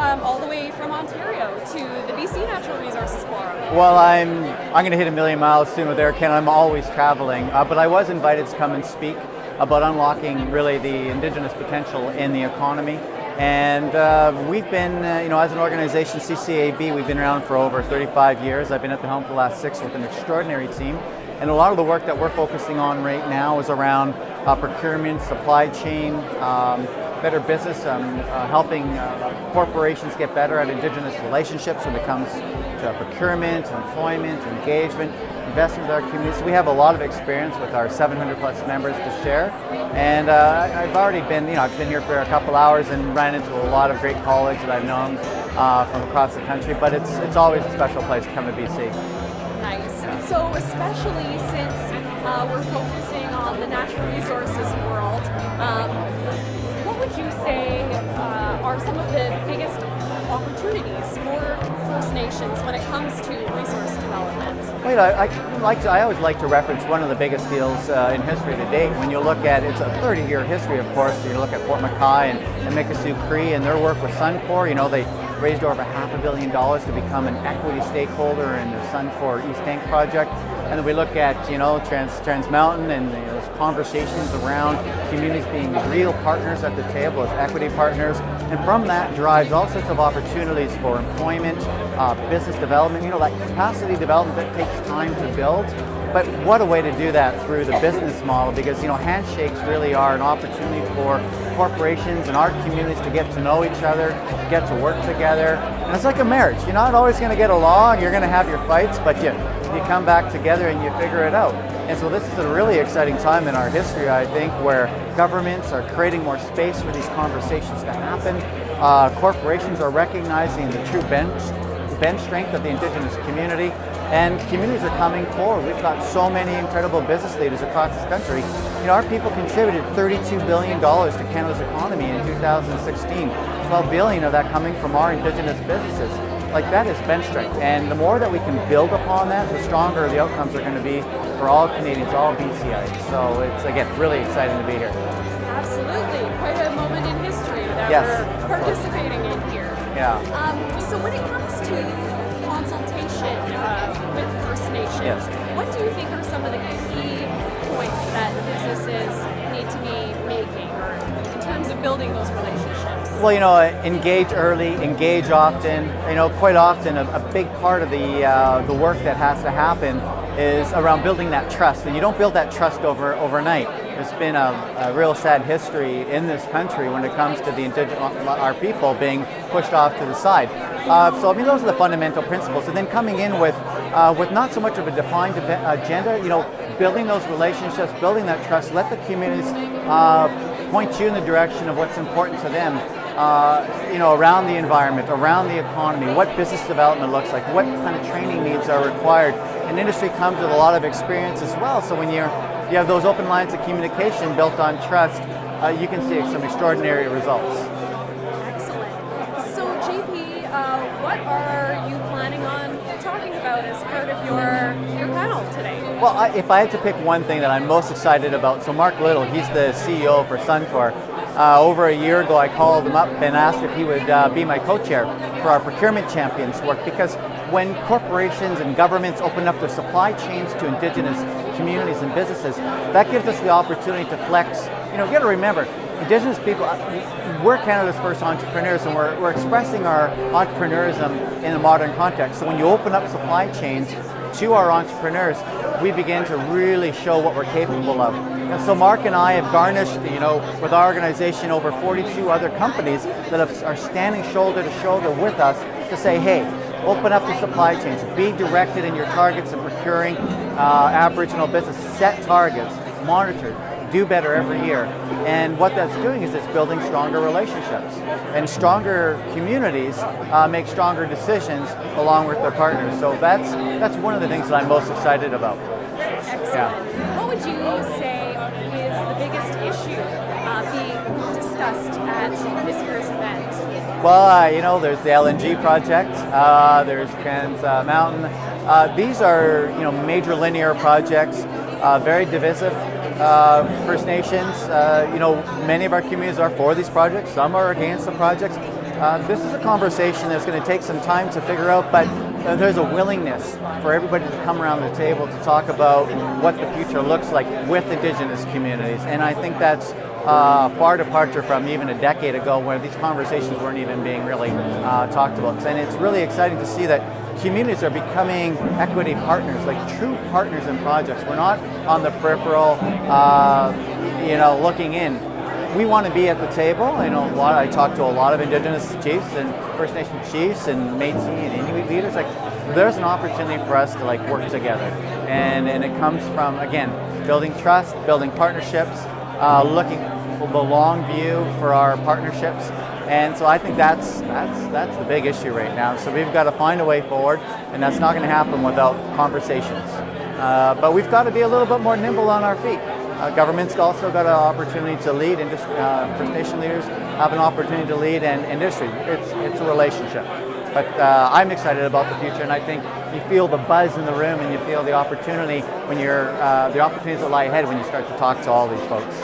all the way from Ontario to the BC Natural Resources Forum. Well, I'm going to hit a million miles soon with Air Canada. I'm always traveling, but I was invited to come and speak about unlocking really the Indigenous potential in the economy. And we've been, as an organization, CCAB, we've been around for over 35 years. I've been at the helm for the last 6 with an extraordinary team. And a lot of the work that we're focusing on right now is around procurement, supply chain, better business, helping corporations get better at Indigenous relationships when it comes to procurement, employment, engagement, investment with our communities. So we have a lot of experience with our 700 plus members to share. And I've already been, I've been here for a couple hours and ran into a lot of great colleagues that I've known from across the country, but it's always a special place to come to BC. Nice. So especially since we're focusing on the natural resources world, what would you say are some of the biggest opportunities for First Nations when it comes to resource development? Wait, I always like to reference one of the biggest deals in history to date. When you look at, it's a 30-year history, of course. You look at Fort McKay and Mikisew Cree and their work with Suncor. They raised over $500 million to become an equity stakeholder in the Suncor East Tank project. And then we look at, Trans Mountain and those conversations around communities being real partners at the table as equity partners. And from that drives all sorts of opportunities for employment, business development, that capacity development that takes time to build. But what a way to do that through the business model, because handshakes really are an opportunity for corporations and our communities to get to know each other, get to work together. And it's like a marriage. You're not always going to get along, you're going to have your fights, but you come back together and you figure it out. And so this is a really exciting time in our history, I think, where governments are creating more space for these conversations to happen. Corporations are recognizing the true bench strength of the Indigenous community. And communities are coming forward. We've got so many incredible business leaders across this country. Our people contributed $32 billion to Canada's economy in 2016. $12 billion of that coming from our Indigenous businesses. That is bench strength. And the more that we can build upon that, the stronger the outcomes are going to be for all Canadians, all BCIs. So it's, again, really exciting to be here. Absolutely. Quite a moment in history that we're participating in here. Yeah. So when it comes to consultation with First Nations, what do you think are some of the key points that businesses need to be making, or in terms of building those relationships? Well, engage early, engage often. Quite often a big part of the work that has to happen is around building that trust. And you don't build that trust overnight. There's been a real sad history in this country when it comes to our people being pushed off to the side. So those are the fundamental principles. And then coming in with not so much of a defined agenda, building those relationships, building that trust, let the communities point you in the direction of what's important to them, around the environment, around the economy, what business development looks like, what kind of training needs are required. And industry comes with a lot of experience as well. So when you have those open lines of communication built on trust, you can see some extraordinary results. Excellent. So JP, what are you planning on talking about as part of your panel today? Well, if I had to pick one thing that I'm most excited about, so Mark Little, he's the CEO for Suncor. Over a year ago, I called him up and asked if he would be my co-chair for our procurement champions work, because when corporations and governments open up their supply chains to Indigenous communities and businesses, that gives us the opportunity to flex. You got to remember, Indigenous people, we're Canada's first entrepreneurs, and we're expressing our entrepreneurism in a modern context. So when you open up supply chains to our entrepreneurs, we begin to really show what we're capable of. And so Mark and I have garnished, with our organization, over 42 other companies that are standing shoulder to shoulder with us to say, hey, open up the supply chains, be directed in your targets in procuring Aboriginal business, set targets, monitor, do better every year. And what that's doing is it's building stronger relationships. And stronger communities make stronger decisions along with their partners. So that's one of the things that I'm most excited about. Excellent. Yeah. What would you say is the biggest issue being discussed at this year's event? Well, there's the LNG project, there's Trans Mountain. These are, major linear projects, very divisive. First Nations, many of our communities are for these projects, some are against the projects. this is a conversation that's going to take some time to figure out, but there's a willingness for everybody to come around the table to talk about what the future looks like with Indigenous communities. And I think that's far departure from even a decade ago where these conversations weren't even being really talked about. And it's really exciting to see that communities are becoming equity partners, like true partners in projects. We're not on the peripheral, looking in. We want to be at the table. I talk to a lot of Indigenous chiefs and First Nation chiefs and Métis and Inuit leaders. Like, there's an opportunity for us to work together, and it comes from, again, building trust, building partnerships, looking for the long view for our partnerships. And so I think that's the big issue right now. So we've got to find a way forward, and that's not going to happen without conversations. But we've got to be a little bit more nimble on our feet. Government's also got an opportunity to lead. First Nation leaders have an opportunity to lead, and industry. It's a relationship. But I'm excited about the future, and I think you feel the buzz in the room, and you feel the opportunity when the opportunities that lie ahead when you start to talk to all these folks.